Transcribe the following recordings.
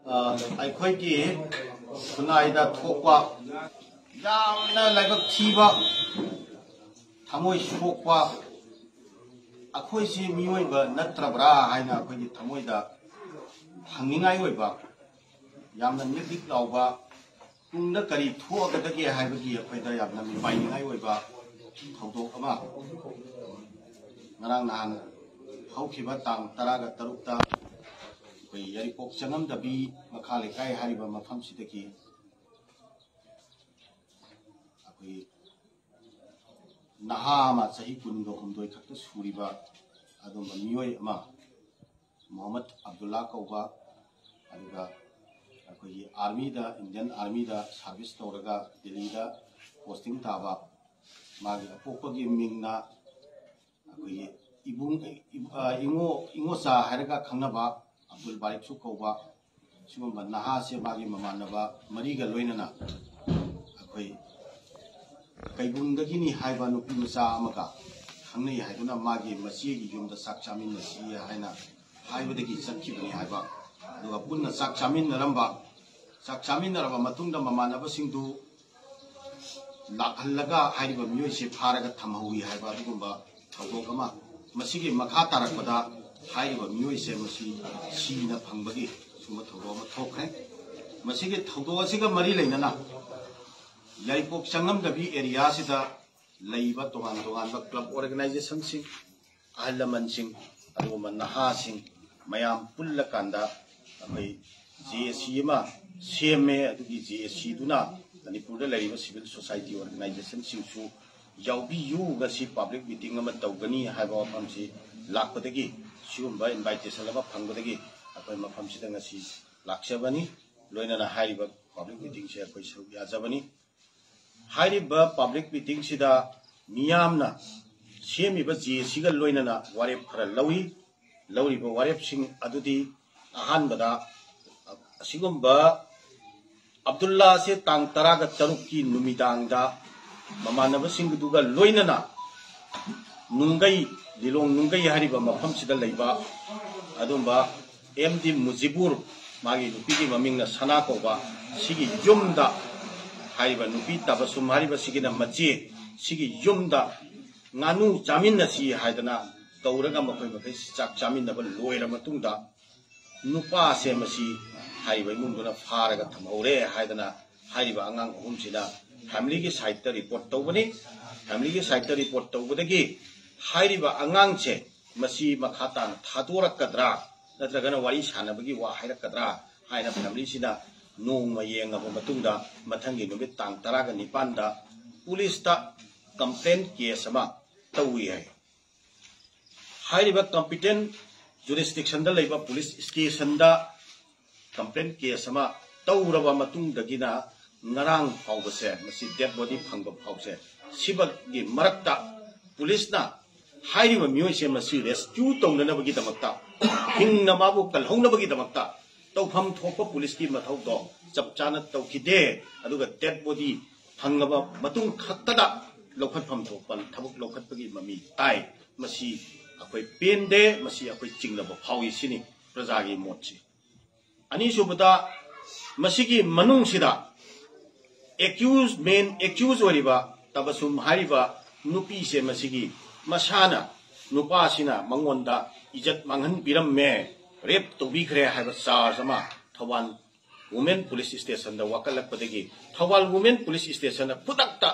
ꯑꯩꯈꯣꯏꯒꯤ ꯈꯨꯟꯅꯥꯏꯗ ꯊꯣꯛꯄ ꯌꯥꯝꯅ ꯂꯥꯏꯕꯛ ꯊꯤꯕ ꯊꯃꯣꯏ ꯁꯣꯛꯄ ꯑꯩꯈꯣꯏꯁꯤ ꯃꯤꯑꯣꯏꯕ ꯅꯠꯇ꯭ꯔꯕ꯭ꯔꯥ ꯍꯥꯏꯅ ꯑꯩꯈꯣꯏꯒꯤ ꯊꯃꯣꯏꯗ ꯍꯪꯅꯤꯡꯉꯥꯏ ꯑꯣꯏꯕ ꯌꯥꯝꯅ ꯅꯤꯛ ꯅꯤꯛ ꯂꯥꯎꯕ ꯇꯨꯡꯗ ꯀꯔꯤ ꯊꯣꯛꯑꯒꯗꯒꯦ ꯍꯥꯏꯕꯒꯤ ꯑꯩꯈꯣꯏꯗ ꯌꯥꯝꯅ ꯃꯤꯄꯥꯏꯅꯤꯡꯉꯥꯏ ꯑꯣꯏꯕ ꯊꯧꯗꯣꯛ ꯑꯃ ꯉꯔꯥꯡ ꯅꯍꯥꯟ ꯍꯧꯈꯤꯕ ꯇꯥꯡ 13ꯗ ꯑꯩꯈꯣꯏ ꯌꯥꯏꯔꯤꯄꯣꯛ ꯆꯪꯉꯝꯗꯕꯤ ꯃꯈꯥ ꯂꯩꯀꯥꯏ ꯍꯥꯏꯔꯤꯕ ꯃꯐꯝꯁꯤꯗꯒꯤ ꯑꯩꯈꯣꯏ ꯅꯍꯥ ꯑꯃ ꯆꯍꯤ 19 ꯈꯛꯇ ꯁꯨꯔꯤꯕ ꯑꯗꯨꯝꯕ ꯃꯤꯑꯣꯏ ꯑꯃ ꯃꯣꯍꯝꯃꯗ ꯑꯕꯗꯨꯜꯂꯥ ꯀꯧꯕ ꯑꯗꯨꯒ ꯑꯩꯈꯣꯏꯒꯤ ꯑꯥꯔꯃꯤꯗ ꯏꯟꯗꯤꯌꯟ ꯑꯥꯔꯃꯤꯗ ꯁꯥꯔꯚꯤꯁ ꯇꯧꯔꯒ ꯗꯦꯜꯂꯤꯗ ꯄꯣꯁꯇꯤꯡ ꯇꯥꯕ ꯃꯥꯒꯤ ꯑꯄꯣꯛꯄꯒꯤ ꯃꯤꯡꯅ ꯑꯩꯈꯣꯏꯒꯤ ꯏꯉꯣꯆꯥ ꯍꯥꯏꯔꯒ ꯈꯪꯅꯕ ꯑꯕꯗꯨꯜ ꯕꯥꯔꯤꯛꯁꯨ ꯀꯧꯕ ꯁꯤꯒꯨꯝꯕ ꯅꯍꯥꯁꯦ ꯃꯥꯒꯤ ꯃꯃꯥꯟꯅꯕ ꯃꯔꯤꯒ ꯂꯣꯏꯅꯅ ꯑꯩꯈꯣꯏ ꯀꯩꯕꯨꯡꯗꯒꯤꯅꯤ ꯍꯥꯏꯕ ꯅꯨꯄꯤ ꯃꯆꯥ ꯑꯃꯒ ꯈꯪꯅꯩ ꯍꯥꯏꯗꯨꯅ ꯃꯥꯒꯤ ꯃꯆꯦꯒꯤ ꯌꯨꯝꯗ ꯆꯥꯛ ꯆꯥꯃꯤꯟꯅꯁꯤ ꯍꯥꯏꯅ ꯍꯥꯏꯕꯗꯒꯤ ꯆꯠꯈꯤꯕꯅꯤ ꯍꯥꯏꯕ ꯑꯗꯨꯒ ꯄꯨꯟꯅ ꯆꯥꯛ ꯆꯥꯃꯤꯟꯅꯔꯕ ꯃꯇꯨꯡꯗ ꯃꯃꯥꯟꯅꯕꯁꯤꯡꯗꯨ ꯂꯥꯛꯍꯜꯂꯒ ꯍꯥꯏꯔꯤꯕ ꯃꯤꯑꯣꯏꯁꯤ ꯐꯥꯔꯒ ꯊꯝꯍꯧꯏ ꯍꯥꯏꯕ ꯑꯗꯨꯒꯨꯝꯕ ꯊꯧꯗꯣꯛ ꯑꯃ ꯃꯁꯤꯒꯤ ꯃꯈꯥ ꯇꯥꯔꯛꯄꯗ ꯍꯥꯏꯔꯤꯕ ꯃꯤꯑꯣꯏꯁꯦ ꯃꯁꯤ ꯁꯤꯅ ꯐꯪꯕꯒꯤ ꯁꯨꯝꯕ ꯊꯧꯗꯣꯛ ꯑꯃ ꯊꯣꯛꯈ꯭ꯔꯦ ꯃꯁꯤꯒꯤ ꯊꯧꯗꯣꯛ ꯑꯁꯤꯒ ꯃꯔꯤ ꯂꯩꯅꯅ ꯌꯥꯏꯔꯤꯄꯣꯛ ꯆꯪꯉꯝꯗꯕꯤ ꯑꯦꯔꯤꯌꯥꯁꯤꯗ ꯂꯩꯕ ꯇꯣꯉꯥꯟ ꯇꯣꯉꯥꯟꯕ ꯀ꯭ꯂꯕ ꯑꯣꯔꯒꯅꯥꯏꯖꯦꯁꯟꯁꯤꯡ ꯑꯍꯜ ꯂꯃꯟꯁꯤꯡ ꯑꯗꯨꯒꯨꯝꯕ ꯅꯍꯥꯁꯤꯡ ꯃꯌꯥꯝ ꯄꯨꯜꯂꯀꯥꯟꯗ ꯑꯩꯈꯣꯏ JAC ꯑꯃ ꯁꯦꯝꯃꯦ ꯑꯗꯨꯒꯤ JACꯗꯨꯅ ꯃꯅꯤꯄꯨꯔꯗ ꯂꯩꯔꯤꯕ ꯁꯤꯚꯤꯜ ꯁꯣꯁꯥꯏꯇꯤ ꯑꯣꯔꯒꯅꯥꯏꯖꯦꯁꯟꯁꯤꯡꯁꯨ ꯌꯥꯎꯕꯤꯌꯨ ꯉꯁꯤ ꯄꯕ꯭ꯂꯤꯛ ꯃꯤꯇꯤꯡ ꯑꯃ ꯇꯧꯒꯅꯤ ꯍꯥꯏꯕ ꯋꯥꯐꯝꯁꯤ ꯂꯥꯛꯄꯗꯒꯤ ꯁꯤꯒꯨꯝꯕ ꯏꯟꯚꯥꯏꯇꯦꯁꯟ ꯑꯃ ꯐꯪꯕꯗꯒꯤ ꯑꯩꯈꯣꯏ ꯃꯐꯝꯁꯤꯗ ꯉꯁꯤ ꯂꯥꯛꯆꯕꯅꯤ ꯂꯣꯏꯅꯅ ꯍꯥꯏꯔꯤꯕ ꯄꯕ꯭ꯂꯤꯛ ꯃꯤꯇꯤꯡꯁꯦ ꯑꯩꯈꯣꯏ ꯁꯔꯨꯛ ꯌꯥꯖꯕꯅꯤ ꯍꯥꯏꯔꯤꯕ ꯄꯕ꯭ꯂꯤꯛ ꯃꯤꯇꯤꯡꯁꯤꯗ ꯃꯤꯌꯥꯝꯅ ꯁꯦꯝꯃꯤꯕ JACꯒ ꯂꯣꯏꯅꯅ ꯋꯥꯔꯦꯞ ꯈꯔ ꯂꯧꯔꯤꯕ ꯋꯥꯔꯦꯞꯁꯤꯡ ꯑꯗꯨꯗꯤ ꯑꯍꯥꯟꯕꯗ ꯑꯁꯤꯒꯨꯝꯕ ꯑꯕꯗꯨꯜꯂꯥꯁꯦ ꯇꯥꯡ 13ꯒꯤ ꯅꯨꯃꯤꯗꯥꯡꯗ ꯃꯃꯥꯟꯅꯕꯁꯤꯡꯗꯨꯒ ꯂꯣꯏꯅꯅ ꯅꯨꯡꯒꯩ ꯂꯤꯂꯣꯡ ꯅꯨꯡꯒꯩ ꯍꯥꯏꯔꯤꯕ ꯃꯐꯝꯁꯤꯗ ꯂꯩꯕ ꯑꯗꯨꯝꯕ MD ꯃꯨꯖꯤꯕꯨꯔ ꯃꯥꯒꯤ ꯅꯨꯄꯤꯒꯤ ꯃꯃꯤꯡꯅ ꯁꯅꯥ ꯀꯧꯕ ꯁꯤꯒꯤ ꯌꯨꯝꯗ ꯍꯥꯏꯔꯤꯕ ꯅꯨꯄꯤ ꯇꯕꯁꯨꯝ ꯍꯥꯏꯔꯤꯕ ꯁꯤꯒꯤꯅ ꯃꯆꯦ ꯁꯤꯒꯤ ꯌꯨꯝꯗ ꯉꯥꯅꯨ ꯆꯥꯃꯤꯟꯅꯁꯤ ꯍꯥꯏꯗꯅ ꯇꯧꯔꯒ ꯃꯈꯣꯏ ꯃꯈꯩ ꯆꯥꯛ ꯆꯥꯃꯤꯟꯅꯕ ꯂꯣꯏꯔ ꯃꯇꯨꯡꯗ ꯅꯨꯄꯥꯁꯦ ꯃꯁꯤ ꯍꯥꯏꯔꯤꯕ ꯏꯃꯨꯡꯗꯨꯅ ꯐꯥꯔꯒ ꯊꯝꯍꯧꯔꯦ ꯍꯥꯏꯗꯅ ꯍꯥꯏꯔꯤꯕ ꯑꯉꯥꯡ ꯑꯍꯨꯝꯁꯤꯅ ꯐꯦꯃꯤꯂꯤꯒꯤ ꯁꯥꯏꯠꯇ ꯔꯤꯄꯣꯔꯠ ꯇꯧꯕꯅꯤ ꯐꯦꯃꯤꯂꯤꯒꯤ ꯁꯥꯏꯠꯇ ꯔꯤꯄꯣꯔꯠ ꯇꯧꯕꯗꯒꯤ ꯍꯥꯏꯔꯤꯕ ꯑꯉꯥꯡꯁꯦ ꯃꯁꯤ ꯃꯈꯥ ꯇꯥꯅ ꯊꯥꯗꯣꯔꯛꯀꯗ꯭ꯔꯥ ꯅꯠꯇ꯭ꯔꯒꯅ ꯋꯥꯔꯤ ꯁꯥꯟꯅꯕꯒꯤ ꯋꯥ ꯍꯥꯏꯔꯛꯀꯗ꯭ꯔꯥ ꯍꯥꯏꯅ ꯐꯦꯃꯤꯂꯤꯁꯤꯅ ꯅꯣꯡꯃ ꯌꯦꯡꯉꯕ ꯃꯇꯨꯡꯗ ꯃꯊꯪꯒꯤ ꯅꯨꯃꯤꯠ ꯇꯥꯡ 19ꯗ ꯄꯨꯂꯤꯁꯇ ꯀꯝꯄ꯭ꯂꯦꯟ ꯀꯦꯁ ꯑꯃ ꯇꯧꯏ ꯍꯥꯏ ꯍꯥꯏꯔꯤꯕ ꯀꯝꯄꯤꯇꯦꯟ ꯖꯨꯔꯤꯁꯗꯤꯛꯁꯟꯗ ꯂꯩꯕ ꯄꯨꯂꯤꯁ ꯁ꯭ꯇꯦꯁꯟꯗ ꯀꯝꯄ꯭ꯂꯦꯟ ꯀꯦꯁ ꯑꯃ ꯇꯧꯔꯕ ꯃꯇꯨꯡꯗꯒꯤꯅ ꯉꯔꯥꯡ ꯐꯥꯎꯕꯁꯦ ꯃꯁꯤ ꯗꯦꯗ ꯕꯣꯗꯤ ꯐꯪꯕ ꯐꯥꯎꯁꯦ ꯁꯤꯕꯒꯤ ꯃꯔꯛꯇ ꯄꯨꯂꯤꯁꯅ ꯍꯥꯏꯔꯤꯕ ꯃꯤꯑꯣꯏꯁꯦ ꯃꯁꯤ ꯔꯦꯁꯀ꯭ꯌꯨ ꯇꯧꯅꯅꯕꯒꯤꯗꯃꯛꯇ ꯍꯤꯡꯅ ꯃꯥꯕꯨ ꯀꯜꯍꯧꯅꯕꯒꯤꯗꯃꯛꯇ ꯇꯧꯐꯝ ꯊꯣꯛꯄ ꯄꯨꯂꯤꯁꯀꯤ ꯃꯊꯧꯗꯣ ꯆꯞ ꯆꯥꯅ ꯇꯧꯈꯤꯗꯦ ꯑꯗꯨꯒ ꯗꯦꯗ ꯕꯣꯗꯤ ꯐꯪꯉꯕ ꯃꯇꯨꯡ ꯈꯛꯇꯗ ꯂꯧꯈꯠꯐꯝ ꯊꯣꯛꯄ ꯊꯕꯛ ꯂꯧꯈꯠꯄꯒꯤ ꯃꯃꯤ ꯇꯥꯏ ꯃꯁꯤ ꯑꯩꯈꯣꯏ ꯄꯦꯟꯗꯦ ꯃꯁꯤ ꯑꯩꯈꯣꯏ ꯆꯤꯡꯅꯕ ꯐꯥꯎꯏ ꯁꯤꯅꯤ ꯄ꯭ꯔꯖꯥꯒꯤ ꯃꯣꯠꯁꯤ ꯑꯅꯤꯁꯨꯕꯗ ꯃꯁꯤꯒꯤ ꯃꯅꯨꯡꯁꯤꯗ ꯃꯦꯟ ꯑꯦꯛꯌꯨꯖ ꯑꯣꯏꯔꯤꯕ ꯇꯕꯁꯨꯝ ꯍꯥꯏꯔꯤꯕ ꯅꯨꯄꯤꯁꯦ ꯃꯁꯤꯒꯤ ꯃꯁꯥꯅ ꯅꯨꯄꯥꯁꯤꯅ ꯃꯉꯣꯟꯗ ꯏꯖꯠ ꯃꯥꯡꯍꯟꯕꯤꯔꯝꯃꯦ ꯔꯦꯞ ꯇꯧꯕꯤꯈ꯭ꯔꯦ ꯍꯥꯏꯕ ꯆꯥꯔꯖ ꯑꯃ ꯊꯧꯕꯥꯜ ꯋꯨꯃꯦꯟ ꯄꯨꯂꯤꯁ ꯁ꯭ꯇꯦꯁꯟꯗ ꯋꯥꯀꯠꯂꯛꯄꯗꯒꯤ ꯊꯧꯕꯥꯜ ꯋꯨꯃꯦꯟ ꯄꯨꯂꯤꯁ ꯁ꯭ꯇꯦꯁꯟꯅ ꯈꯨꯗꯛꯇ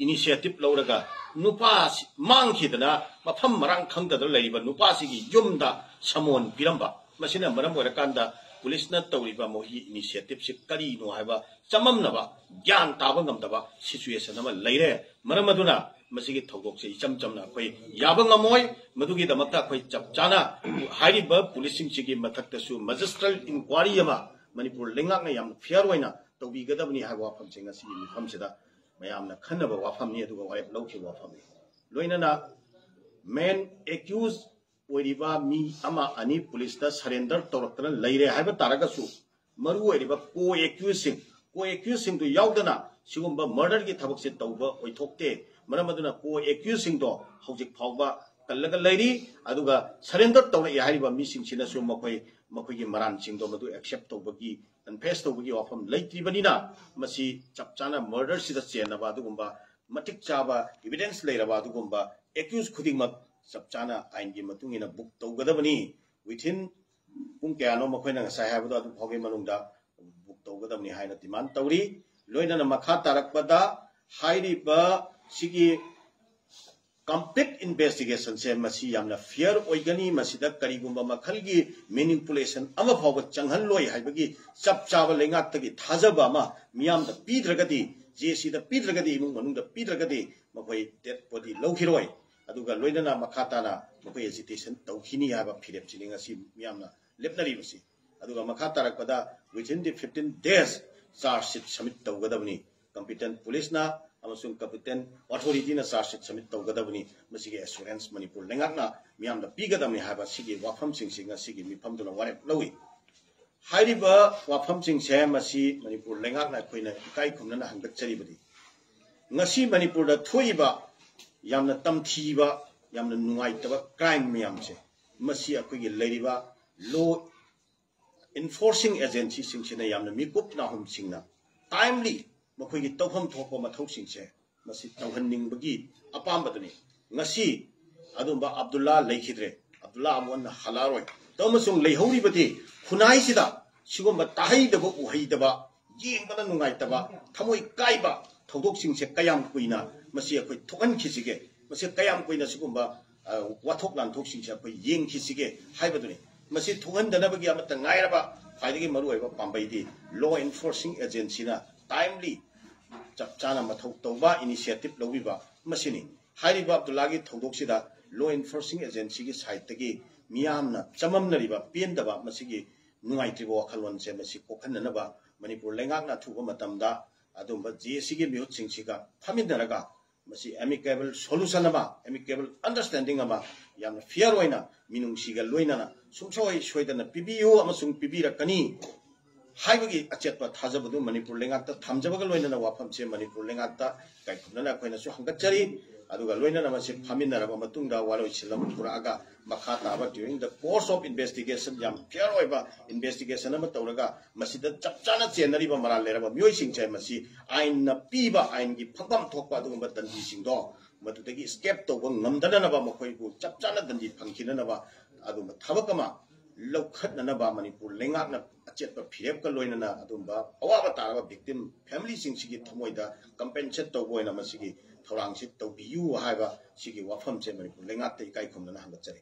ꯏꯅꯤꯁꯤꯌꯦꯇꯤꯚ ꯂꯧꯔꯒ ꯅꯨꯄꯥ ꯃꯥꯡꯈꯤꯗꯅ ꯃꯐꯝ ꯃꯔꯥꯡ ꯈꯪꯗꯗꯅ ꯂꯩꯔꯤꯕ ꯅꯨꯄꯥꯁꯤꯒꯤ ꯌꯨꯝꯗ ꯁꯃꯣꯟ ꯄꯤꯔꯝꯕ ꯃꯁꯤꯅ ꯃꯔꯝ ꯑꯣꯏꯔꯀꯥꯟꯗ ꯄꯨꯂꯤꯁꯅ ꯇꯧꯔꯤꯕ ꯃꯣꯏꯒꯤ ꯏꯅꯤꯁꯤꯌꯦꯇꯤꯚꯁꯤ ꯀꯔꯤꯅꯣ ꯍꯥꯏꯕ ꯆꯃꯝꯅꯕ ꯒ꯭ꯌꯥꯟ ꯇꯥꯕ ꯉꯝꯗꯕ ꯁꯤꯆꯨꯋꯦꯁꯟ ꯑꯃ ꯂꯩꯔꯦ ꯃꯔꯝ ꯑꯗꯨꯅ ꯃꯁꯤꯒꯤ ꯊꯧꯗꯣꯛꯁꯦ ꯏꯆꯝ ꯆꯝꯅ ꯑꯩꯈꯣꯏ ꯌꯥꯕ ꯉꯝꯃꯣꯏ ꯃꯗꯨꯒꯤꯗꯃꯛꯇ ꯑꯩꯈꯣꯏ ꯆꯞ ꯆꯥꯅ ꯍꯥꯏꯔꯤꯕ ꯄꯨꯂꯤꯁꯁꯤꯡꯁꯤꯒꯤ ꯃꯊꯛꯇꯁꯨ ꯃꯦꯖꯤꯁꯇ꯭ꯔꯦꯜ ꯏꯟꯀ꯭ꯋꯥꯔꯤ ꯑꯃ ꯃꯅꯤꯄꯨꯔ ꯂꯩꯉꯥꯛꯅ ꯌꯥꯝꯅ ꯐꯤꯌꯔ ꯑꯣꯏꯅ ꯇꯧꯕꯤꯒꯗꯕꯅꯤ ꯍꯥꯏꯕ ꯋꯥꯐꯝꯁꯦ ꯉꯁꯤꯒꯤ ꯃꯤꯐꯝꯁꯤꯗ ꯃꯌꯥꯝꯅ ꯈꯟꯅꯕ ꯋꯥꯐꯝꯅꯤ ꯑꯗꯨꯒ ꯋꯥꯔꯦꯞ ꯂꯧꯈꯤꯕ ꯋꯥꯐꯝꯅꯤ ꯂꯣꯏꯅꯅ ꯃꯦꯟ ꯑꯦꯛꯌꯨꯖ ꯑꯣꯏꯔꯤꯕ ꯃꯤ ꯑꯃ ꯑꯅꯤ ꯄꯨꯂꯤꯁꯇ ꯁꯔꯦꯟꯗꯔ ꯇꯧꯔꯛꯇꯅ ꯂꯩꯔꯦ ꯍꯥꯏꯕ ꯇꯥꯔꯒꯁꯨ ꯃꯔꯨ ꯑꯣꯏꯔꯤꯕ ꯀꯣ ꯑꯦꯛꯌꯨꯖꯁꯤꯡꯗꯨ ꯌꯥꯎꯗꯅ ꯁꯤꯒꯨꯝꯕ ꯃꯔꯗꯔꯒꯤ ꯊꯕꯛꯁꯦ ꯇꯧꯕ ꯑꯣꯏꯊꯣꯛꯇꯦ ꯃꯔꯝ ꯑꯗꯨꯅ ꯀꯣ ꯑꯦꯛꯌꯨꯖꯁꯤꯡꯗꯣ ꯍꯧꯖꯤꯛ ꯐꯥꯎꯕ कल्लग लेरी अदुगा सरेंडर तौर यारिबा मिसिंगसिनसु मखोई मरानसिंगदो मदु एक्सेप्ट तौबगी कन्फेस तौबगी वाफम लेत्रिबनिना मसी चपचाना मर्डर सिदा चेनबा अदुगुंबा मटिक चाबा एविडेंस लेरबा अदुगुंबा एक्यूज खुदिंगमक चपचाना आइनगी मतुंगिना बुक तौगदबनी विथिन पुंग कयानो मखोइना ngasai habado adu phoge manungda book तौगदबनी हाइना डिमांड तौरी लोइना मखा तारकपदा हाइरिबा सिगी complete investigation से मसी यामना फेयर ओइगनी मसीदा करीगुंबा मखलगी मैनिपुलेशन अमा फावबा चंगहन लोय हाइबगी चप चाबा लेंगातगी थाजबा मा मियामदा पीद्रगदी जेसी दा पीद्रगदी इमुंग मनुंगदा पीद्रगदी मखोय डेड बॉडी लौखिरोय अदुगा लोइना मखाताना मखोय एजिटेशन तौखिनी हाबा फिरेप चिलिंग असि मियामना लेपनरी बसी अदुगा मखा तारकपदा within the 15 days charge sheet submit तौगदबनी competent police ना अमसुंग competent authority ना charge sheet submit तौगदबनी मसिगे assurance Manipur लेंगाकना मियामदा पीगदबनी हाबा सिगे वाफम सिंग सिगे मिफमदुना वारेप लौई हाइरिबा वाफम सिंग से मसी मणिपुर लेंगाकना खोइना इकाई खुमना हंगचरिबदी ngasi मणिपुर दा थोइबा यामना तमथीबा यामना नुंगाइतबा क्राइम मियामसे मसी अखोइगे लेरिबा लो enforcing agency सिंगसिना यामना मिकुप नाहुम सिंगना timely मखोइगे तौफम थोपो मथौ सिंगसे मसी तौहननिंगबगी अपामबदनी ngasi adumba abdullah lekhidre abdullah amon halaroy तमसुंग लेहौरिबदी खुनाइसिदा सिगुंबा ताहैदबा उहैदबा येंबना नुंगाइतबा थमोइ काइबा थौदोक सिंगसे कयाम कुइना मसी अखोइ थोकन खिसिगे मसी कयाम कुइना सिगुंबा वाथोक लानथोक सिंगसे अखोइ येंग खिसिगे हाइबदुनी मसी थोहनदनबगी अमत ngairaba खाइदगी मरु ओइबा पाम्बैदी लॉ एनफोर्सिंग एजेंसी ना timely चपचाना मथौ तौबा initiative लौबिबा मसिनी हाइरिबा अब्दुल्लागी थौदोकसिदा law enforcing agency की साइडतगी मियामना चममनरिबा पेंदबा मसिगी नुंगाइत्रिबा वखलवनसे मसि कोखननबा मणिपुर लेंगाकना थुबा मतमदा अदुंबा जेसी की म्यूट सिंगसिगा फमिनरगा मसी एमिकेबल सॉल्यूशन अमा एमिकेबल अंडरस्टैंडिंग अमा यामना फेयर ओइना मिनुंगसिगा लोइनाना सुमसोय सोइदना पिबियु अमसुंग पिबिरकनी हाइबगी अचेतपा थाजबदु मणिपुर लेंगाकता थामजबगा लोइनाना वाफमसे मणिपुर लेंगाकता काइखुमना अखोइनासु हंगचरी अदुगा लोइनाना मसे फामिनरबा मतुंगदा वालोइ सिलम पुरागा मखा ताबा during the course of investigation याम फेयर ओइबा इन्वेस्टिगेशन अमा तौरगा मसिदा चपचाना चेनरिबा मराल लेरबा म्योइ सिंगचे मसी आइन न पीबा आइन की फंगम थोकपा अदुगुंबा दंदी सिंगदो मदुदगी स्केप तौबा ngमदननबा मखोइबु चपचाना दंदी फंखिननबा अदुमा थबकमा लौखटननबा मणिपुर लेंगाकना अचेतपा फिरेपका लोइनना अदुंबा अवाबा तारबा विक्टिम फैमिली सिंगसिगी थमोइदा कंपेंसेट तौबोइना मसिगी थौरांगसि तौबियु हाइबा सिगी वाफमसे मणिपुर लेंगाकता इकाई खुमना हंगचरी।